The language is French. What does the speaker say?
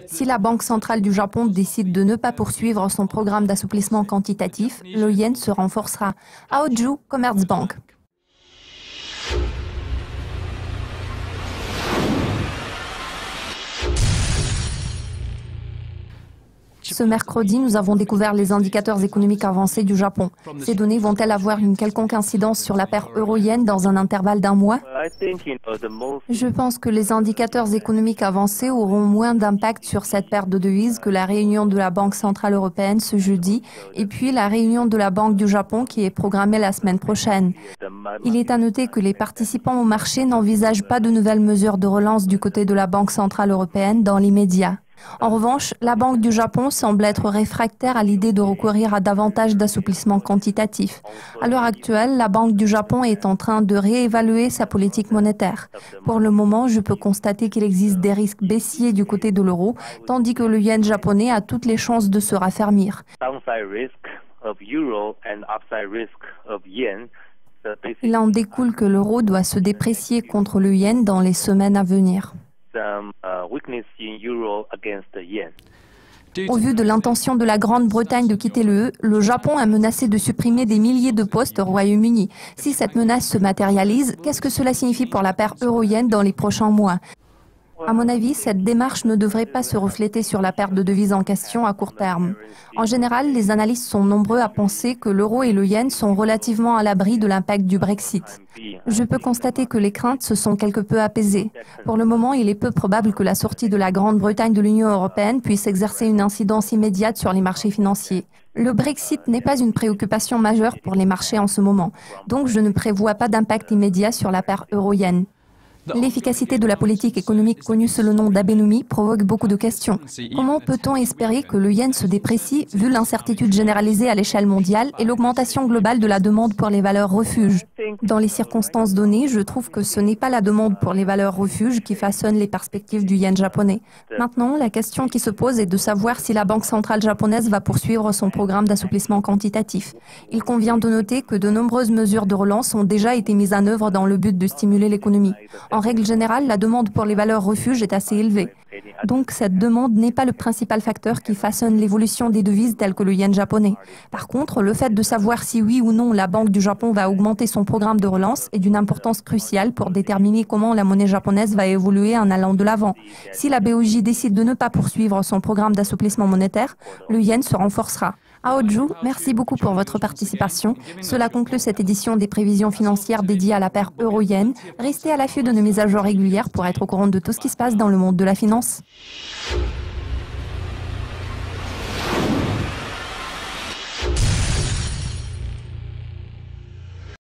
Si la Banque centrale du Japon décide de ne pas poursuivre son programme d'assouplissement quantitatif, le yen se renforcera. À Hoju, Commerzbank. Ce mercredi, nous avons découvert les indicateurs économiques avancés du Japon. Ces données vont-elles avoir une quelconque incidence sur la paire euro-yen dans un intervalle d'un mois? Je pense que les indicateurs économiques avancés auront moins d'impact sur cette paire de devises que la réunion de la Banque centrale européenne ce jeudi et puis la réunion de la Banque du Japon qui est programmée la semaine prochaine. Il est à noter que les participants au marché n'envisagent pas de nouvelles mesures de relance du côté de la Banque centrale européenne dans l'immédiat. En revanche, la Banque du Japon semble être réfractaire à l'idée de recourir à davantage d'assouplissement quantitatif. À l'heure actuelle, la Banque du Japon est en train de réévaluer sa politique monétaire. Pour le moment, je peux constater qu'il existe des risques baissiers du côté de l'euro, tandis que le yen japonais a toutes les chances de se raffermir. Il en découle que l'euro doit se déprécier contre le yen dans les semaines à venir. Au vu de l'intention de la Grande-Bretagne de quitter l'UE, le Japon a menacé de supprimer des milliers de postes au Royaume-Uni. Si cette menace se matérialise, qu'est-ce que cela signifie pour la paire euro-yen dans les prochains mois ? À mon avis, cette démarche ne devrait pas se refléter sur la paire de devises en question à court terme. En général, les analystes sont nombreux à penser que l'euro et le yen sont relativement à l'abri de l'impact du Brexit. Je peux constater que les craintes se sont quelque peu apaisées. Pour le moment, il est peu probable que la sortie de la Grande-Bretagne de l'Union européenne puisse exercer une incidence immédiate sur les marchés financiers. Le Brexit n'est pas une préoccupation majeure pour les marchés en ce moment, donc je ne prévois pas d'impact immédiat sur la paire euro-yen. L'efficacité de la politique économique connue sous le nom d'Abenomics provoque beaucoup de questions. Comment peut-on espérer que le yen se déprécie vu l'incertitude généralisée à l'échelle mondiale et l'augmentation globale de la demande pour les valeurs refuges? Dans les circonstances données, je trouve que ce n'est pas la demande pour les valeurs refuges qui façonne les perspectives du yen japonais. Maintenant, la question qui se pose est de savoir si la Banque centrale japonaise va poursuivre son programme d'assouplissement quantitatif. Il convient de noter que de nombreuses mesures de relance ont déjà été mises en œuvre dans le but de stimuler l'économie. En règle générale, la demande pour les valeurs refuges est assez élevée. Donc cette demande n'est pas le principal facteur qui façonne l'évolution des devises telles que le yen japonais. Par contre, le fait de savoir si oui ou non la Banque du Japon va augmenter son programme de relance est d'une importance cruciale pour déterminer comment la monnaie japonaise va évoluer en allant de l'avant. Si la BOJ décide de ne pas poursuivre son programme d'assouplissement monétaire, le yen se renforcera. À Hoju, merci beaucoup pour votre participation. Cela conclut cette édition des prévisions financières dédiées à la paire euro-yen. Restez à l'affût de nos mises à jour régulières pour être au courant de tout ce qui se passe dans le monde de la finance.